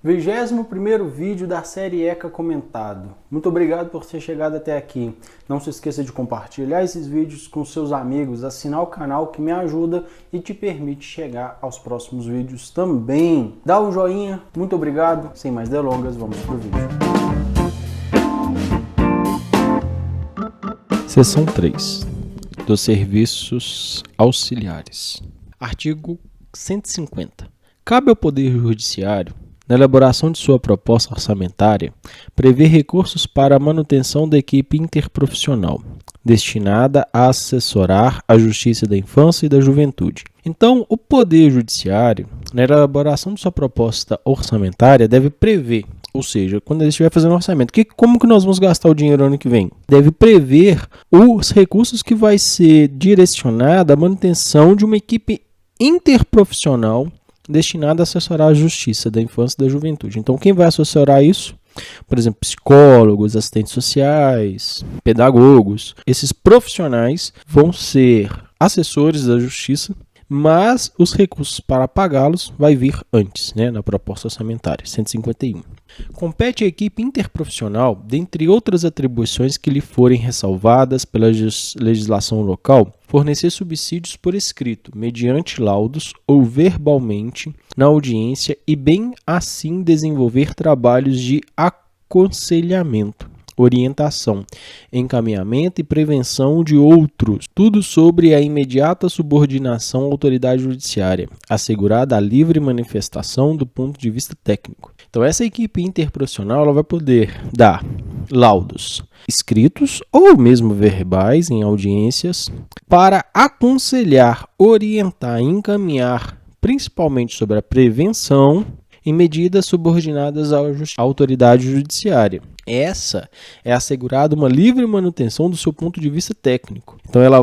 21º vídeo da série ECA Comentado. Muito obrigado por ter chegado até aqui. Não se esqueça de compartilhar esses vídeos com seus amigos, assinar o canal que me ajuda e te permite chegar aos próximos vídeos também. Dá um joinha, muito obrigado. Sem mais delongas, vamos pro vídeo. Seção 3 dos serviços auxiliares. Artigo 150. Cabe ao Poder Judiciário, na elaboração de sua proposta orçamentária, prever recursos para a manutenção da equipe interprofissional, destinada a assessorar a Justiça da Infância e da Juventude. Então, o Poder Judiciário, na elaboração de sua proposta orçamentária, deve prever, ou seja, quando ele estiver fazendo orçamento, como que nós vamos gastar o dinheiro ano que vem? Deve prever os recursos que vai ser direcionado à manutenção de uma equipe interprofissional destinada a assessorar a Justiça da Infância e da Juventude. Então, quem vai assessorar isso? Por exemplo, psicólogos, assistentes sociais, pedagogos. Esses profissionais vão ser assessores da Justiça, mas os recursos para pagá-los vai vir antes, na proposta orçamentária, 151. Compete à equipe interprofissional, dentre outras atribuições que lhe forem ressalvadas pela legislação local, fornecer subsídios por escrito, mediante laudos ou verbalmente na audiência e bem assim desenvolver trabalhos de aconselhamento, orientação, encaminhamento e prevenção de outros, tudo sobre a imediata subordinação à autoridade judiciária, assegurada a livre manifestação do ponto de vista técnico. Então, essa equipe interprofissional ela vai poder dar laudos escritos ou mesmo verbais em audiências para aconselhar, orientar e encaminhar, principalmente sobre a prevenção e medidas subordinadas à autoridade judiciária. Essa é assegurada uma livre manutenção do seu ponto de vista técnico. Então ela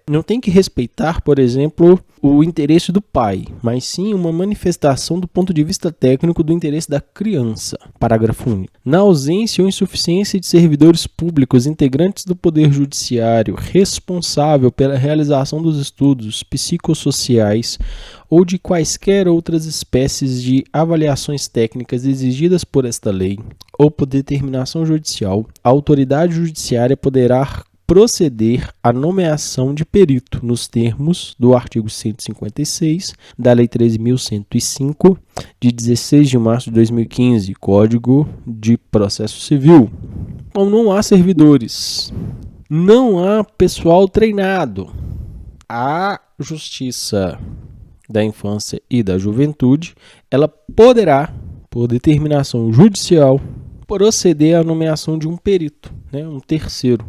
não tem que respeitar, por exemplo, o interesse do pai, mas sim uma manifestação do ponto de vista técnico do interesse da criança. Parágrafo único. Na ausência ou insuficiência de servidores públicos integrantes do Poder Judiciário responsável pela realização dos estudos psicossociais ou de quaisquer outras espécies de avaliações técnicas exigidas por esta lei ou por determinação judicial, a autoridade judiciária poderá proceder à nomeação de perito nos termos do artigo 156 da Lei 13.105, de 16 de março de 2015, Código de Processo Civil. Então, não há servidores, não há pessoal treinado. A Justiça da Infância e da Juventude, ela poderá, por determinação judicial, proceder à nomeação de um perito, um terceiro,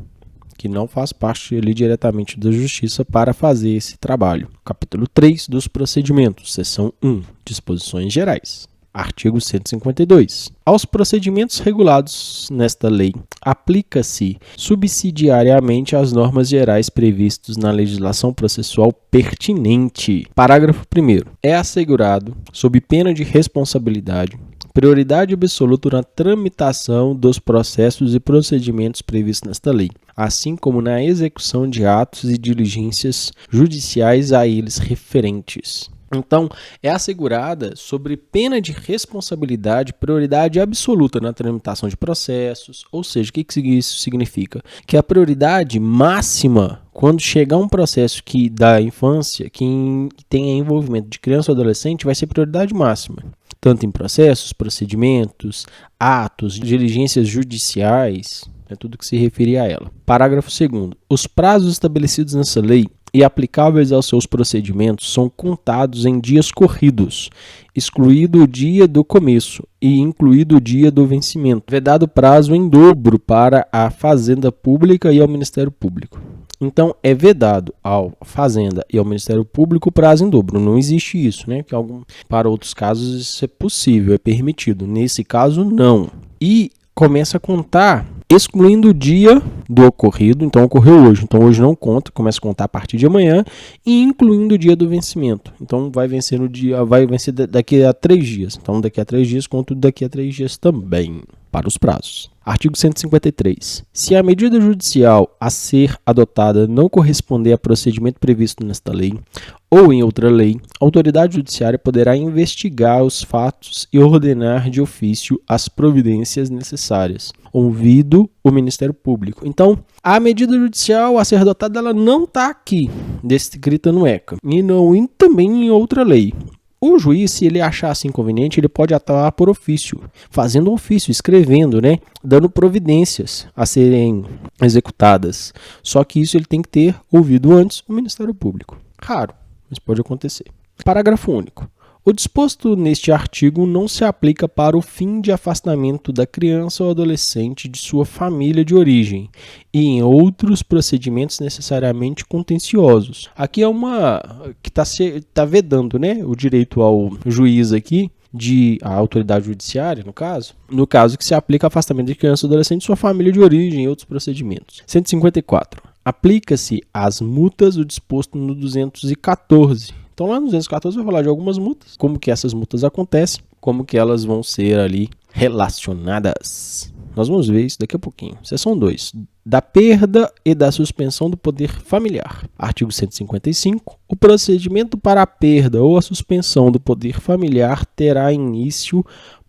que não faz parte ali diretamente da Justiça para fazer esse trabalho. Capítulo 3 dos procedimentos, seção 1, disposições gerais. Artigo 152. Aos procedimentos regulados nesta lei, aplica-se subsidiariamente as normas gerais previstas na legislação processual pertinente. Parágrafo 1º. É assegurado, sob pena de responsabilidade, prioridade absoluta na tramitação dos processos e procedimentos previstos nesta lei, assim como na execução de atos e diligências judiciais a eles referentes. Então, é assegurada, sobre pena de responsabilidade, prioridade absoluta na tramitação de processos. Ou seja, o que isso significa? Que a prioridade máxima, quando chegar um processo da infância, que tenha envolvimento de criança ou adolescente, vai ser prioridade máxima. Tanto em processos, procedimentos, atos, diligências judiciais, é tudo que se refere a ela. Parágrafo 2º. Os prazos estabelecidos nessa lei e aplicáveis aos seus procedimentos são contados em dias corridos, excluído o dia do começo e incluído o dia do vencimento, vedado prazo em dobro para a Fazenda Pública e ao Ministério Público. Então, é vedado ao Fazenda e ao Ministério Público o prazo em dobro. Não existe isso, Que para outros casos isso é possível, é permitido. Nesse caso, não. E começa a contar excluindo o dia do ocorrido, então ocorreu hoje, então hoje não conta, começa a contar a partir de amanhã, e incluindo o dia do vencimento. Então vai vencer daqui a 3 dias. Então daqui a 3 dias, conto daqui a 3 dias também. para os prazos. Artigo 153. Se a medida judicial a ser adotada não corresponder a procedimento previsto nesta lei ou em outra lei, a autoridade judiciária poderá investigar os fatos e ordenar de ofício as providências necessárias, ouvido o Ministério Público. Então, a medida judicial a ser adotada ela não está aqui, descrita no ECA, e também em outra lei. O juiz, se ele achar assim conveniente, ele pode atuar por ofício, fazendo um ofício, escrevendo, dando providências a serem executadas. Só que isso ele tem que ter ouvido antes o Ministério Público. Raro, mas pode acontecer. Parágrafo único. O disposto neste artigo não se aplica para o fim de afastamento da criança ou adolescente de sua família de origem e em outros procedimentos necessariamente contenciosos. Aqui é uma que está vedando, o direito ao juiz aqui, a autoridade judiciária, no caso que se aplica afastamento de criança ou adolescente de sua família de origem e outros procedimentos. 154. Aplica-se às multas o disposto no 214. Então lá no 214 vai falar de algumas multas, como que essas multas acontecem, como que elas vão ser ali relacionadas. Nós vamos ver isso daqui a pouquinho. Seção 2. Da perda e da suspensão do poder familiar. Artigo 155. O procedimento para a perda ou a suspensão do poder familiar terá início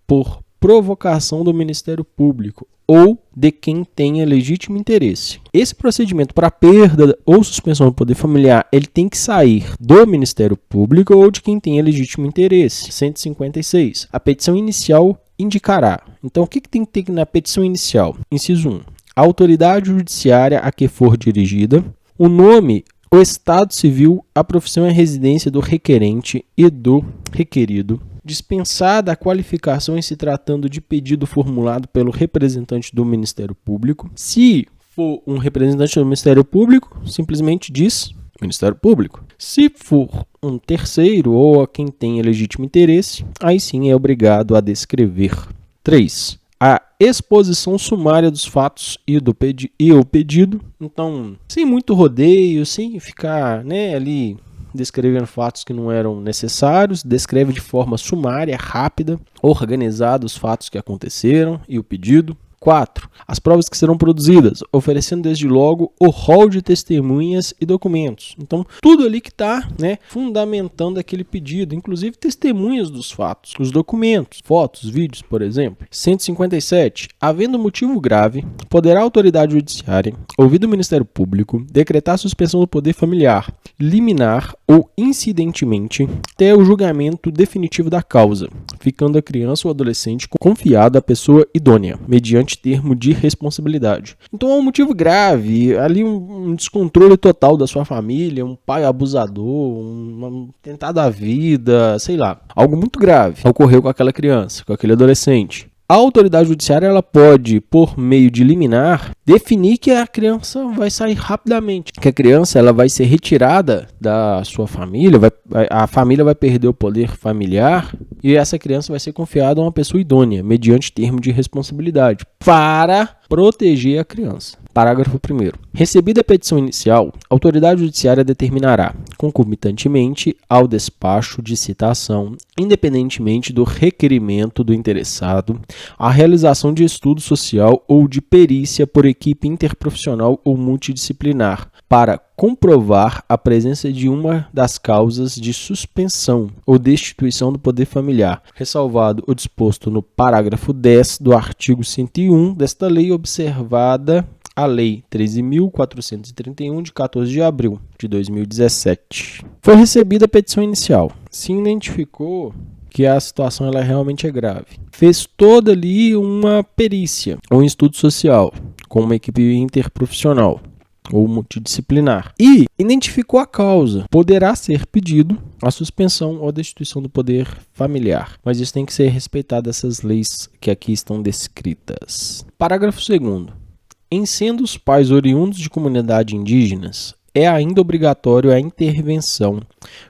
por provocação do Ministério Público ou de quem tenha legítimo interesse. Esse procedimento para perda ou suspensão do poder familiar, ele tem que sair do Ministério Público ou de quem tenha legítimo interesse. 156. A petição inicial indicará. Então, o que tem que ter na petição inicial? Inciso 1. A autoridade judiciária a que for dirigida, o nome, o estado civil, a profissão e a residência do requerente e do requerido, dispensada a qualificação em se tratando de pedido formulado pelo representante do Ministério Público. Se for um representante do Ministério Público, simplesmente diz Ministério Público. Se for um terceiro ou a quem tenha legítimo interesse, aí sim é obrigado a descrever. 3. A exposição sumária dos fatos e o pedido. Então, sem muito rodeio, sem ficar ali descrevendo fatos que não eram necessários, descreve de forma sumária, rápida, organizada os fatos que aconteceram e o pedido. 4. As provas que serão produzidas, oferecendo desde logo o rol de testemunhas e documentos. Então, tudo ali que está fundamentando aquele pedido, inclusive testemunhas dos fatos, os documentos, fotos, vídeos, por exemplo. 157. Havendo motivo grave, poderá a autoridade judiciária, ouvido o Ministério Público, decretar a suspensão do poder familiar, liminar ou incidentemente até o julgamento definitivo da causa, ficando a criança ou adolescente confiado à pessoa idônea, mediante termo de responsabilidade. Então é um motivo grave, ali um descontrole total da sua família, um pai abusador, um tentado à vida, sei lá, algo muito grave ocorreu com aquela criança, com aquele adolescente. A autoridade judiciária ela pode, por meio de liminar, definir que a criança vai sair rapidamente, que a criança ela vai ser retirada da sua família, a família vai perder o poder familiar e essa criança vai ser confiada a uma pessoa idônea, mediante termo de responsabilidade, para proteger a criança. Parágrafo 1º. Recebida a petição inicial, a autoridade judiciária determinará, concomitantemente ao despacho de citação, independentemente do requerimento do interessado, a realização de estudo social ou de perícia por equipe interprofissional ou multidisciplinar, para comprovar a presença de uma das causas de suspensão ou destituição do poder familiar, ressalvado o disposto no parágrafo 10 do artigo 101 desta lei, observada a Lei 13.431, de 14 de abril de 2017. Foi recebida a petição inicial. Se identificou que a situação ela realmente é grave. Fez toda ali uma perícia, um estudo social, com uma equipe interprofissional ou multidisciplinar, e identificou a causa. Poderá ser pedido a suspensão ou a destituição do poder familiar, mas isso tem que ser respeitado, essas leis que aqui estão descritas. Parágrafo 2º. Em sendo os pais oriundos de comunidades indígenas, é ainda obrigatório a intervenção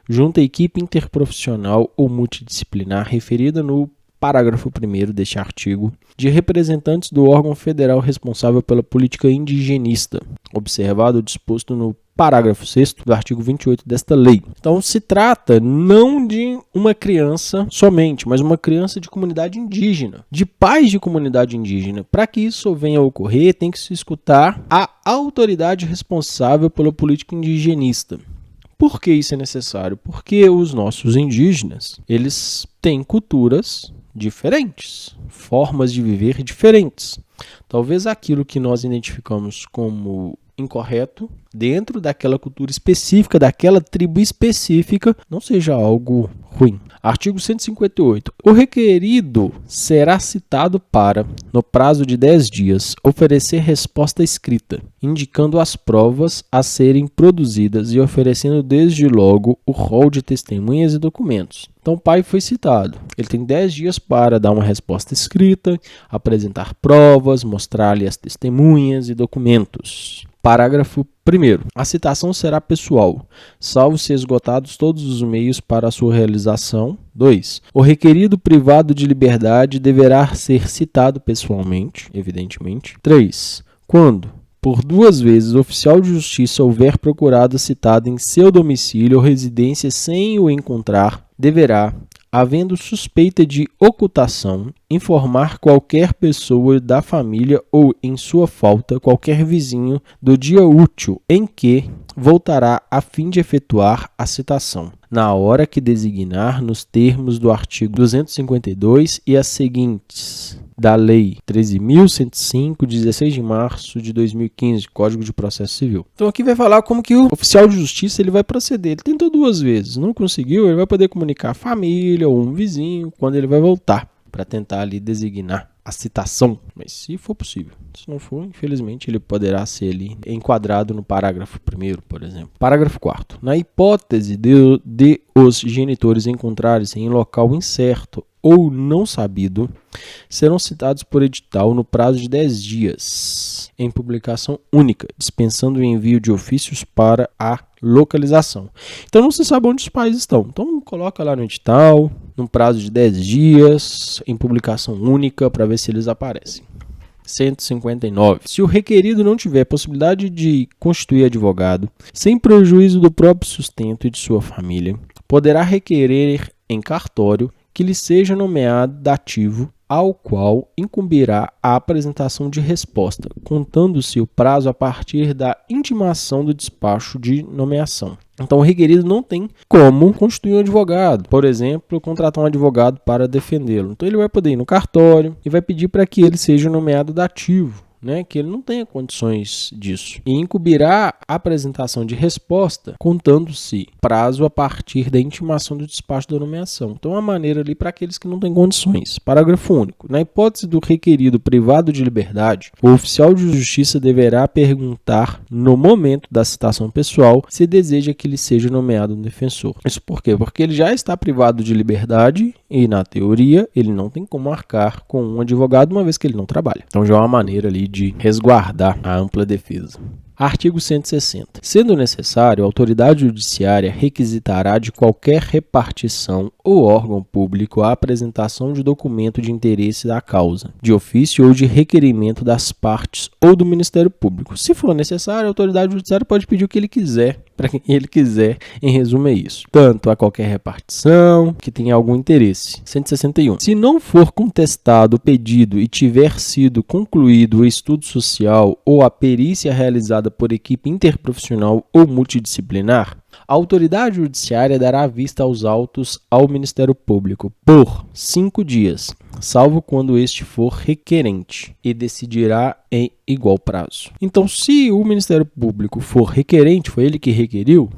junto à equipe interprofissional ou multidisciplinar referida no parágrafo 1º deste artigo, de representantes do órgão federal responsável pela política indigenista, observado o disposto no parágrafo 6º do artigo 28 desta lei. Então se trata não de uma criança somente, mas uma criança de comunidade indígena, de pais de comunidade indígena. Para que isso venha a ocorrer, tem que se escutar a autoridade responsável pela política indigenista. Por que isso é necessário? Porque os nossos indígenas, eles têm culturas diferentes, formas de viver diferentes. Talvez aquilo que nós identificamos como incorreto dentro daquela cultura específica, daquela tribo específica, não seja algo ruim. Artigo 158. O requerido será citado para, no prazo de 10 dias, oferecer resposta escrita, indicando as provas a serem produzidas e oferecendo desde logo o rol de testemunhas e documentos. Então o pai foi citado. Ele tem 10 dias para dar uma resposta escrita, apresentar provas, mostrar-lhe as testemunhas e documentos. Parágrafo 1º. A citação será pessoal, salvo se esgotados todos os meios para a sua realização. 2. O requerido privado de liberdade deverá ser citado pessoalmente, evidentemente. 3. Quando, por 2 vezes, o oficial de justiça houver procurado citado em seu domicílio ou residência sem o encontrar, deverá, havendo suspeita de ocultação, informar qualquer pessoa da família ou, em sua falta, qualquer vizinho do dia útil em que voltará a fim de efetuar a citação, na hora que designar nos termos do artigo 252 e as seguintes da Lei 13.105, 16 de março de 2015, Código de Processo Civil. Então aqui vai falar como que o oficial de justiça ele vai proceder. Ele tentou 2 vezes, não conseguiu, ele vai poder comunicar a família ou um vizinho quando ele vai voltar para tentar ali designar a citação, mas se for possível. Se não for, infelizmente, ele poderá ser ali enquadrado no parágrafo 1º, por exemplo. Parágrafo 4º. Na hipótese de os genitores encontrarem-se em local incerto ou não sabido, serão citados por edital no prazo de 10 dias, em publicação única, dispensando o envio de ofícios para a localização. Então não se sabe onde os pais estão. Então coloca lá no edital, num prazo de 10 dias, em publicação única, para ver se eles aparecem. 159. Se o requerido não tiver possibilidade de constituir advogado, sem prejuízo do próprio sustento e de sua família, poderá requerer em cartório que lhe seja nomeado dativo, ao qual incumbirá a apresentação de resposta, contando-se o prazo a partir da intimação do despacho de nomeação. Então, o requerido não tem como constituir um advogado, por exemplo, contratar um advogado para defendê-lo. Então, ele vai poder ir no cartório e vai pedir para que ele seja nomeado dativo, que ele não tenha condições disso. E incumbirá a apresentação de resposta, contando-se prazo a partir da intimação do despacho da nomeação. Então, é uma maneira ali para aqueles que não têm condições. Parágrafo único. Na hipótese do requerido privado de liberdade, o oficial de justiça deverá perguntar, no momento da citação pessoal, se deseja que ele seja nomeado um defensor. Isso por quê? Porque ele já está privado de liberdade e, na teoria, ele não tem como marcar com um advogado, uma vez que ele não trabalha. Então, já é uma maneira ali de resguardar a ampla defesa. Artigo 160. Sendo necessário, a autoridade judiciária requisitará de qualquer repartição ou órgão público a apresentação de documento de interesse da causa, de ofício ou de requerimento das partes ou do Ministério Público. Se for necessário, a autoridade judiciária pode pedir o que ele quiser, para quem ele quiser, em resumo é isso. Tanto a qualquer repartição que tenha algum interesse. 161. Se não for contestado o pedido e tiver sido concluído o estudo social ou a perícia realizada por equipe interprofissional ou multidisciplinar, a autoridade judiciária dará vista aos autos ao Ministério Público por 5 dias, salvo quando este for requerente, e decidirá em igual prazo. Então, se o Ministério Público for requerente, foi ele que requeriu,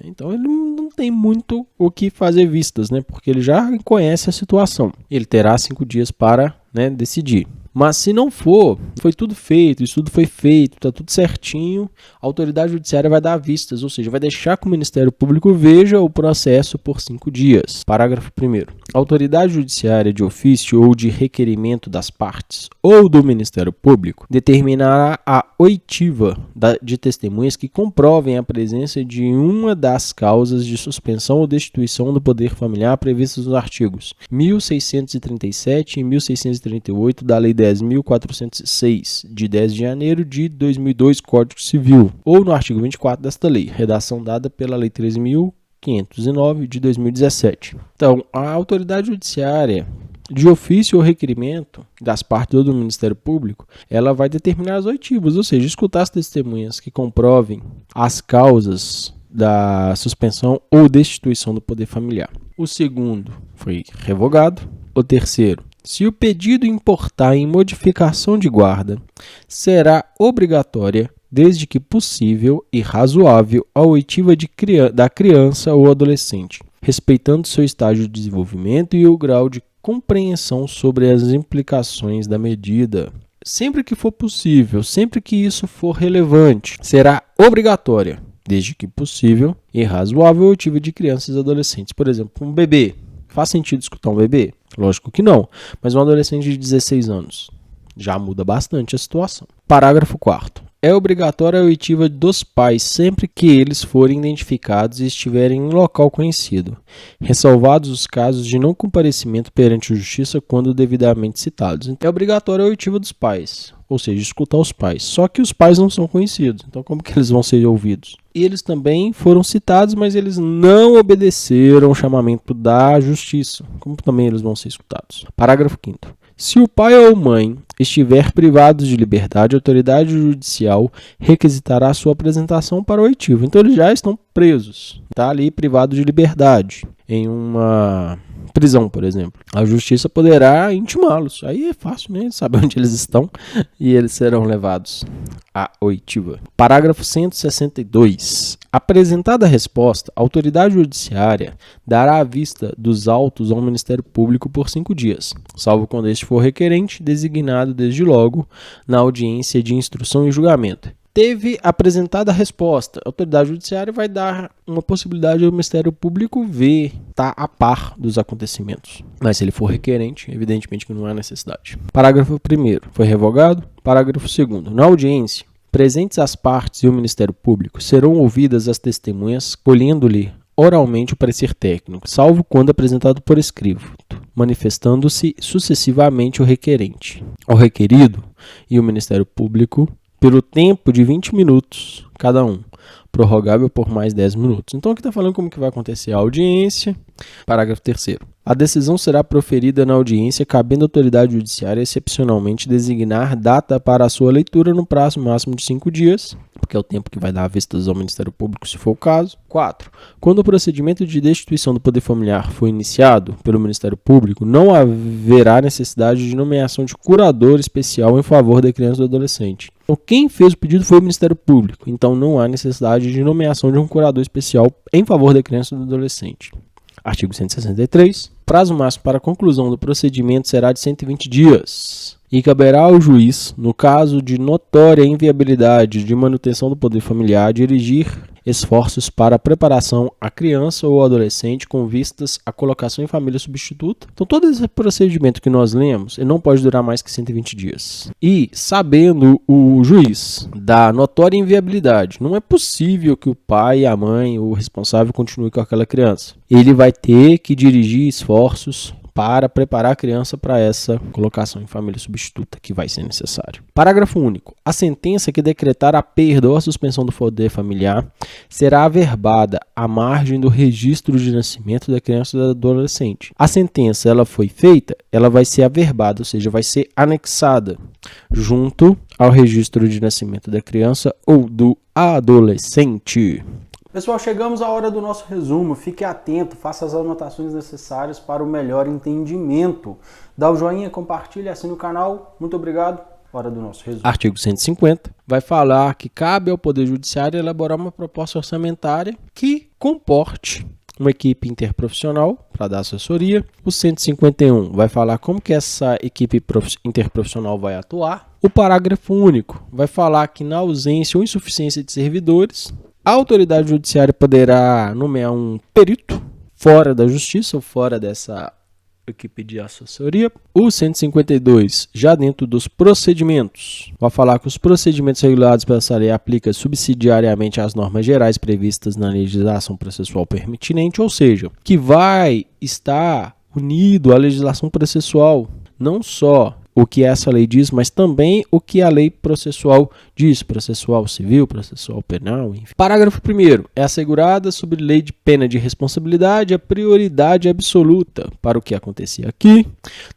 então ele não tem muito o que fazer vistas, porque ele já conhece a situação. Ele terá 5 dias para decidir. Mas se não for, foi tudo feito, o estudo foi feito, está tudo certinho, a autoridade judiciária vai dar vistas, ou seja, vai deixar que o Ministério Público veja o processo por 5 dias. Parágrafo 1º. A autoridade judiciária de ofício ou de requerimento das partes ou do Ministério Público determinará a oitiva de testemunhas que comprovem a presença de uma das causas de suspensão ou destituição do poder familiar previstas nos artigos 1637 e 1638 da Lei 10.000 10.406, de 10 de janeiro de 2002, Código Civil, ou no artigo 24 desta lei, redação dada pela Lei 13.509, de 2017. Então, a autoridade judiciária, de ofício ou requerimento das partes ou do Ministério Público, ela vai determinar as oitivas, ou seja, escutar as testemunhas que comprovem as causas da suspensão ou destituição do poder familiar. O segundo foi revogado. O terceiro, se o pedido importar em modificação de guarda, será obrigatória, desde que possível e razoável, a oitiva da criança ou adolescente, respeitando seu estágio de desenvolvimento e o grau de compreensão sobre as implicações da medida. Sempre que for possível, sempre que isso for relevante, será obrigatória, desde que possível e razoável, a oitiva de crianças e adolescentes. Por exemplo, um bebê. Faz sentido escutar um bebê? Lógico que não, mas um adolescente de 16 anos já muda bastante a situação. Parágrafo 4º. É obrigatória a oitiva dos pais sempre que eles forem identificados e estiverem em local conhecido, ressalvados os casos de não comparecimento perante a justiça quando devidamente citados. É obrigatória a oitiva dos pais, ou seja, escutar os pais. Só que os pais não são conhecidos, então como que eles vão ser ouvidos? E eles também foram citados, mas eles não obedeceram ao chamamento da justiça. Como também eles vão ser escutados? Parágrafo 5º. Se o pai ou mãe estiver privado de liberdade, a autoridade judicial requisitará sua apresentação para o oitivo. Então eles já estão presos, está ali privado de liberdade, em uma prisão, por exemplo. A justiça poderá intimá-los. Aí é fácil, né? Saber onde eles estão e eles serão levados à oitiva. Parágrafo 162. Apresentada a resposta, a autoridade judiciária dará a vista dos autos ao Ministério Público por 5 dias, salvo quando este for requerente, designado desde logo na audiência de instrução e julgamento. Teve apresentada a resposta, a autoridade judiciária vai dar uma possibilidade ao Ministério Público ver, tá a par dos acontecimentos. Mas se ele for requerente, evidentemente que não há necessidade. Parágrafo 1º foi revogado. Parágrafo 2º. Na audiência, presentes as partes e o Ministério Público, serão ouvidas as testemunhas, colhendo-lhe oralmente o parecer técnico, salvo quando apresentado por escrito, manifestando-se sucessivamente o requerente, o requerido e o Ministério Público pelo tempo de 20 minutos cada um, prorrogável por mais 10 minutos. Então aqui está falando como que vai acontecer a audiência. Parágrafo 3º. A decisão será proferida na audiência, cabendo à autoridade judiciária excepcionalmente designar data para a sua leitura no prazo máximo de 5 dias, porque é o tempo que vai dar vistas ao Ministério Público, se for o caso. 4. Quando o procedimento de destituição do poder familiar for iniciado pelo Ministério Público, não haverá necessidade de nomeação de curador especial em favor da criança ou do adolescente. Então, quem fez o pedido foi o Ministério Público, então não há necessidade de nomeação de um curador especial em favor da criança ou do adolescente. Artigo 163. Prazo máximo para a conclusão do procedimento será de 120 dias. E caberá ao juiz, no caso de notória inviabilidade de manutenção do poder familiar, dirigir esforços para a preparação à criança ou adolescente com vistas à colocação em família substituta. Então, todo esse procedimento que nós lemos, ele não pode durar mais que 120 dias. E, sabendo o juiz da notória inviabilidade, não é possível que o pai, a mãe ou o responsável continue com aquela criança. Ele vai ter que dirigir esforços para preparar a criança para essa colocação em família substituta que vai ser necessário. Parágrafo único. A sentença que decretar a perda ou a suspensão do poder familiar será averbada à margem do registro de nascimento da criança ou do adolescente. A sentença, ela foi feita, ela vai ser averbada, ou seja, vai ser anexada junto ao registro de nascimento da criança ou do adolescente. Pessoal, chegamos à hora do nosso resumo. Fique atento, faça as anotações necessárias para o melhor entendimento. Dá o joinha, compartilha, assine o canal. Muito obrigado. Hora do nosso resumo. Artigo 150 vai falar que cabe ao Poder Judiciário elaborar uma proposta orçamentária que comporte uma equipe interprofissional para dar assessoria. O 151 vai falar como que essa equipe interprofissional vai atuar. O parágrafo único vai falar que na ausência ou insuficiência de servidores, a autoridade judiciária poderá nomear um perito fora da justiça ou fora dessa equipe de assessoria. O 152, já dentro dos procedimentos, vai falar que os procedimentos regulados pela lei aplicam subsidiariamente às normas gerais previstas na legislação processual pertinente, ou seja, que vai estar unido à legislação processual, não só o que essa lei diz, mas também o que a lei processual diz, processual civil, processual penal, enfim. Parágrafo 1º. É assegurada sobre lei de pena de responsabilidade a prioridade absoluta para o que acontecia aqui,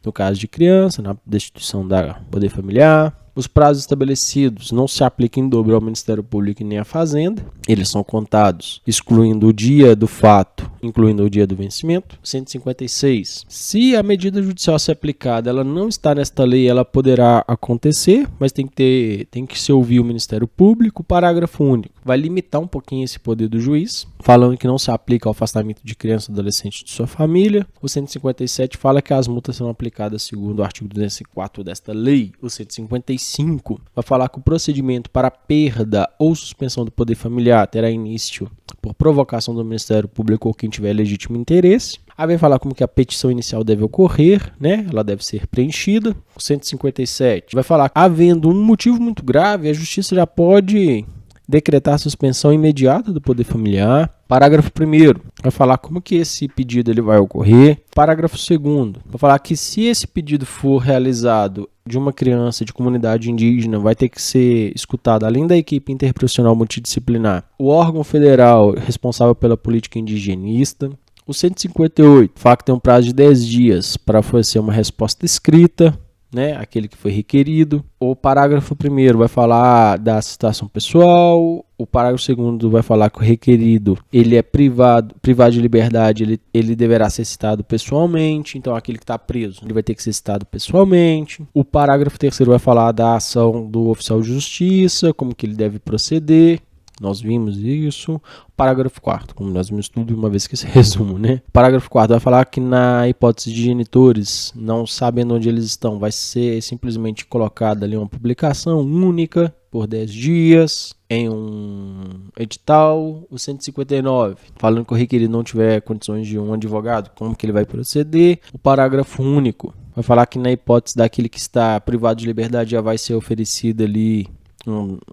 no caso de criança, na destituição da poder familiar. Os prazos estabelecidos não se aplicam em dobro ao Ministério Público e nem à Fazenda. Eles são contados excluindo o dia do fato, incluindo o dia do vencimento. 156. Se a medida judicial ser aplicada, ela não está nesta lei, ela poderá acontecer, mas tem que se ouvir o Ministério Público. Parágrafo único. Vai limitar um pouquinho esse poder do juiz, falando que não se aplica ao afastamento de criança ou adolescente de sua família. O 157 fala que as multas serão aplicadas segundo o artigo 204 desta lei. O 155 vai falar que o procedimento para perda ou suspensão do poder familiar terá início por provocação do Ministério Público ou quem tiver legítimo interesse. Aí vai falar como que a petição inicial deve ocorrer, né? Ela deve ser preenchida. O 157 vai falar que, havendo um motivo muito grave, a Justiça já pode decretar a suspensão imediata do poder familiar. Parágrafo 1º vai falar como que esse pedido ele vai ocorrer. Parágrafo 2º vai falar que se esse pedido for realizado de uma criança de comunidade indígena, vai ter que ser escutado, além da equipe interprofissional multidisciplinar, o órgão federal responsável pela política indigenista. O 158 fala que tem um prazo de 10 dias para oferecer uma resposta escrita, né, aquele que foi requerido. O parágrafo 1º vai falar da situação pessoal. O parágrafo 2º vai falar que o requerido ele é privado de liberdade, ele deverá ser citado pessoalmente. Então aquele que está preso ele vai ter que ser citado pessoalmente. O parágrafo 3º vai falar da ação do oficial de justiça, como que ele deve proceder. Nós vimos isso. O parágrafo 4º, como nós vimos tudo uma vez que esse resumo, né? O parágrafo 4º vai falar que na hipótese de genitores não sabendo onde eles estão, vai ser simplesmente colocada ali uma publicação única por 10 dias em um edital. O 159, falando que o requerido não tiver condições de um advogado, como que ele vai proceder. O parágrafo único vai falar que na hipótese daquele que está privado de liberdade já vai ser oferecida ali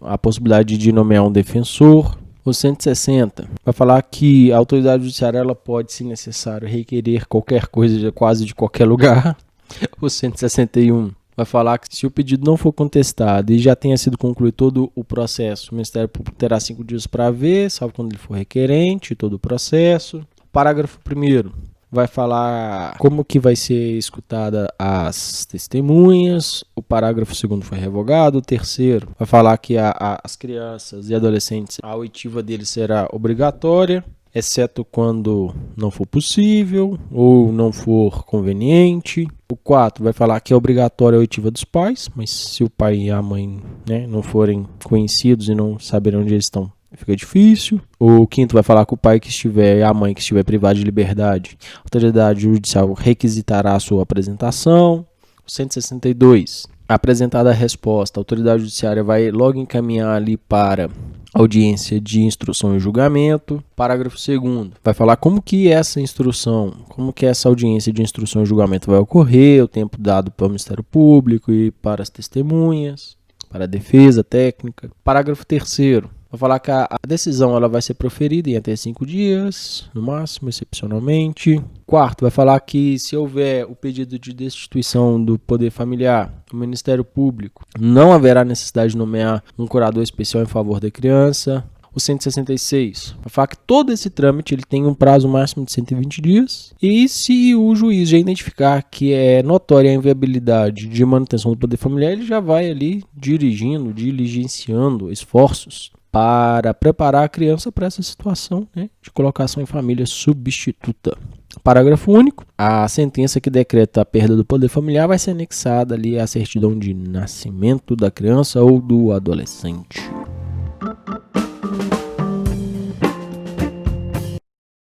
a possibilidade de nomear um defensor. O 160 vai falar que a autoridade judiciária ela pode, se necessário, requerer qualquer coisa quase de qualquer lugar. O 161 vai falar que se o pedido não for contestado e já tenha sido concluído todo o processo, o Ministério Público terá 5 dias para ver, salvo quando ele for requerente, todo o processo. Parágrafo 1º vai falar como que vai ser escutada as testemunhas. O parágrafo 2º foi revogado. O 3º vai falar que as crianças e adolescentes, a oitiva deles será obrigatória, exceto quando não for possível ou não for conveniente. O 4 vai falar que é obrigatória a oitiva dos pais, mas se o pai e a mãe, né, não forem conhecidos e não saberem onde eles estão, fica difícil. O 5º vai falar que o pai que estiver e a mãe que estiver privado de liberdade, a autoridade judicial requisitará a sua apresentação. 162. Apresentada a resposta, a autoridade judiciária vai logo encaminhar ali para audiência de instrução e julgamento. Parágrafo 2º vai falar como que essa instrução, como que essa audiência de instrução e julgamento vai ocorrer, o tempo dado para o Ministério Público e para as testemunhas, para a defesa técnica. Parágrafo 3º vai falar que a decisão ela vai ser proferida em até 5 dias, no máximo, excepcionalmente. 4º vai falar que se houver o pedido de destituição do poder familiar, o Ministério Público não haverá necessidade de nomear um curador especial em favor da criança. O 166 vai falar que todo esse trâmite ele tem um prazo máximo de 120 dias. E se o juiz já identificar que é notória a inviabilidade de manutenção do poder familiar, ele já vai ali diligenciando esforços para preparar a criança para essa situação, né, de colocação em família substituta. Parágrafo único. A sentença que decreta a perda do poder familiar vai ser anexada ali à certidão de nascimento da criança ou do adolescente.